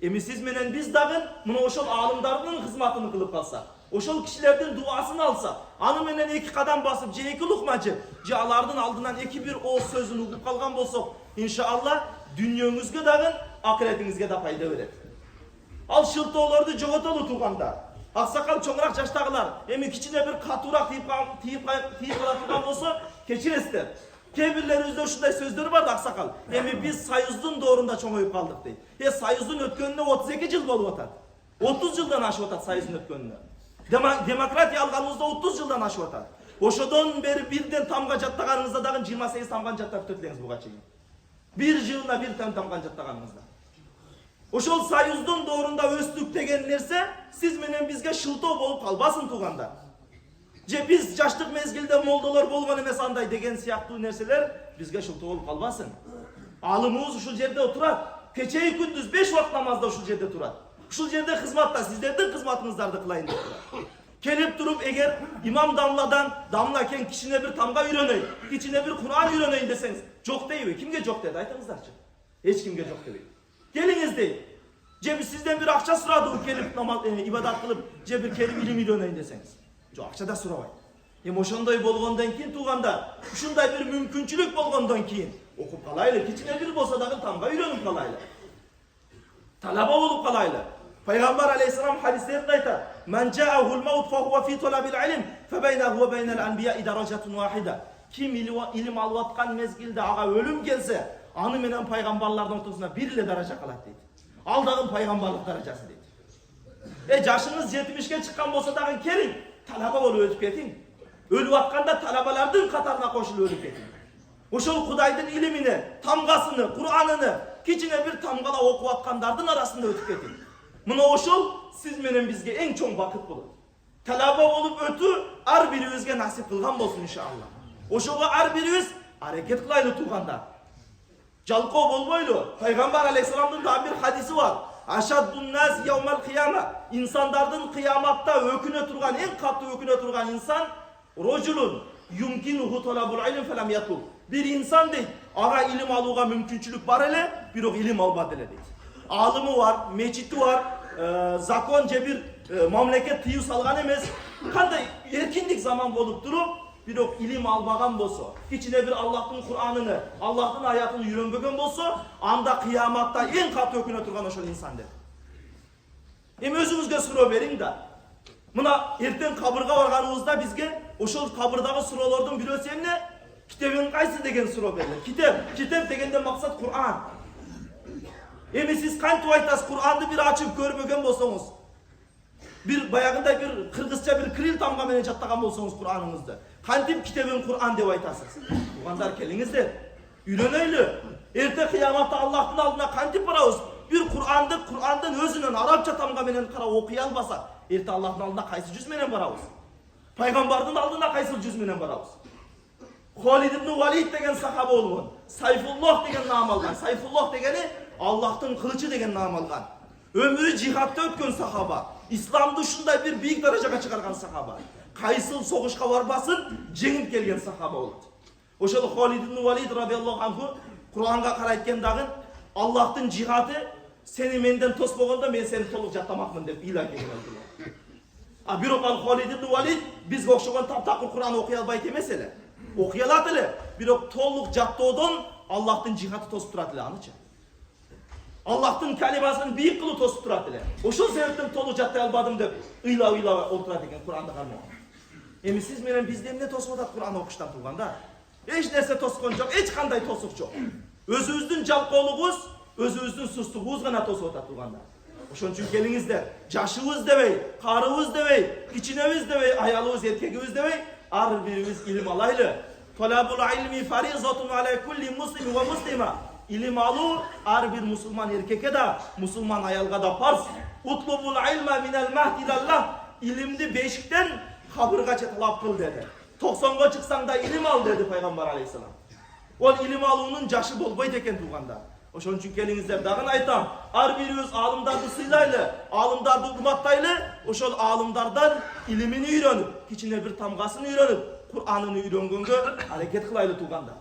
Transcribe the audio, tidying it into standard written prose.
Emi siz menen biz dagın mına oşol alımdardın hizmatını kılıp kalsa, oşol kişilerden duasını alsa, anı menen 2 kadam basıp, je 2 lukmacı, je alardın aldından 2-1 o sözünü ukup kalgan bolsak, inşallah dünyöңүзгө dagın, ahiretingizge da payda verir. Al şıltoğlardı jogotolu tuğanda. Aksakal çoğurak jaştagılar, emi kiçine bir katurak tiyip kalatırgan bolsa, keçiresizler. Kebirlerimizde şunday sözleri vardı aksakal. Emi biz Sayızdın doğrunda çoğuyup kaldık deyip. Sayızdın ötkönüne 32 yıl bolup atat. 30 yıldan aşıp atat Sayızdın ötkönüne. Demokratiya alganımızda 30 yıldan aşıp atat. Oşodon beri birden tamga jattağanınızda dağın 28 tamgan jattaq tötleğiniz buğa çeyin. Bir yılına bir tamgan jattağanınızda. Oşol Sayızdın doğrunda östük degen nerse, siz menen bizge şıltoo bolup kalbasın tuğanda. Je biz jaşlık mezgilde moldalar bolgan emes anday degen siyahtуу nerseler bizge şıltoo bolup kalbasın. Alımımız uşul jerde oturat. Keçeyi gündüz 5 vakt namazda uşul jerde turat. Uşul jerde hizmatta sizlerden hizmatınızdardı kılayın dep turat. Kelip durup eğer imam damladan damla ken kişine bir tamga üreneyin, kişine bir Kur'an üreneyin deseniz, çok değil. Kimge çok dedi aytыңыздарчы. Hiç kimge çok dedi. Geliniz değil. Je sizden bir akça sıradı o kelip ibadat kılıp, je bir kelip ilim üreneyin deseniz. Jo akça da surabay. Oşonday bolgondan keyin tuğanda, uşunday bir mümkünçülük bolgondan keyin okup kalaylı, kişine bir bolsa dagı tamga ürenip kalaylı. Talaba olup kalaylı. Peygamber aleyhisselam hadislerinde aytar. Men ca'ahul maut fa huve fi talabil ilim fe beynehu ve beynel enbiya'i derecetun vahida. Kim ilim alvatkan mezgilde ağa ölüm gelse, anı menen peygamberlerden ortasında bir ile derece kalat deydi. Aldağın peygamberlik derecesi deydi. Yaşınız 70'ge çıkan bolsa dagı kelin, talaba olup ölüp ketin. Ölüp atkanda talabalardan katarına koşulup ölüp ketin. Oşol Hudaydın ilimini, tamgasını, Kur'an'ını kiçine bir tamgala okup atkandardan arasında ötüp ketin. Mına oşol siz menen bizge en çoğun vakit bulun. Talaba olup ötü ar biribizge nasip kılgan bolsun inşallah. Oşoga ar birimiz hareket kılaylı tuğanda. Jalko bolboylu. Peygamber aleyhisselam'ın da bir hadisi var. Aşaddun nas yevmel kıyama. İnsanlardan kıyamatta öküne turgan, en katlı öküne turgan insan rojulun yumkinuhu talabul ilim felem yatlub. Bir insan değil, ara ilim alığa mümkünçülük var ele, bir o ilim almadı ele değil. Alımı var, meçiti var, zakonca bir mamleket tıyı salgan emez. Kanday erkinlik zaman bolup durup, bir o ilim almagan bolsa, içine bir Allah'ın Kur'an'ını, Allah'ın hayatını yürünbögen bolsa, anda kıyamatta en katı öküne turgan oşol insan der. Özümüzge suro verin da, mına erten kabırga varganımızda bizge, oşol kabırdağı surolardan bir ösenle, kitabın kaysı degen suro verilir. Kitap degende maksat Kur'an. Siz kantu aytas Kur'an'ı bir açıp görmögen bolsanız, bir bayağında bir Kırgızca bir kril tamga menen jattagan bolsanız Kur'an'ınızda, kantip kitabın Kur'an dep aytasınız. Ugandar kelinizler, üreneyli. Erte kıyamatta Allah'ın aldına kantip barabız. Bir Kur'an'dan özünün Arapça tamga menen kara okuy albasa, erte Allah'ın aldına kaysı cüz menen barabız. Peygamber'in aldına kaysı cüz menen barabız. Halid ibn Walid degen sahaba olgan. Sayfullah degen nam algan. Sayfullah degeni Allah'ın kılıcı degen nam algan. Ömrü cihatta ötken sahaba. İslam'da şunday bir büyük dereceye çıkargan sahaba. Kaysıl soğuşka varbasın, jengip gelgen sahaba oldu. Oşol Halid ibn Walid radıyallahu anhu Kur'an'a karaytken dagın Allah'ın cihadı seni menden tos bolganda men seni toluk jattamakmın dep ilan gelgen oldu. Bir okal Halid ibn Walid biz okşogan taptakır Kur'an okuy albayt emes ele. Okuyalat ele. Bir ok toluk jattoodan Allah'ın cihadı tosup turat ele anıçı. Allah'ın kelimasını büyük kılı tosup turat ele. Oşol sebepten toluk jattay albadım dep ıyla olturat eken Kur'an'da kalmıyor. Siz menen bizden ne tosup atat Kur'an okuştan turganda? Hiç nerse tosukon yok, hiç kanday tosuk yok. Özünüzdün jalkoluguz, özünüzdün sustuğuz gana tosup atat turganda. Oşon üçün gelinizler, jaşıvız debey, karıvız debey, kiçinemiz debey, ayalığız, erkegimiz debey, ar birimiz ilim alaylı. Talabul ilmi farizatun ala kulli muslim ve muslima. İlim alu ar bir Müslüman erkeke da, Müslüman ayalga da farz. Utlubul ilma minel mahd ilallah. İlimdi beşikten kabırgaça talap kıl dedi. 90'ga çıksan da ilim al dedi Peygamber aleyhisselam. O ilim alığının jaşı bolbayt eken tuğanda. Oşon üçün kelinizler dağın aytam. Ar birimiz alımdardı sıylaylı, alımdardı hurmattaylı. Oşol alımdardan ilimini ürenip, içine bir tamgasını ürenip, Kur'an'ını üreнгенге hareket kılaylı tuğanda.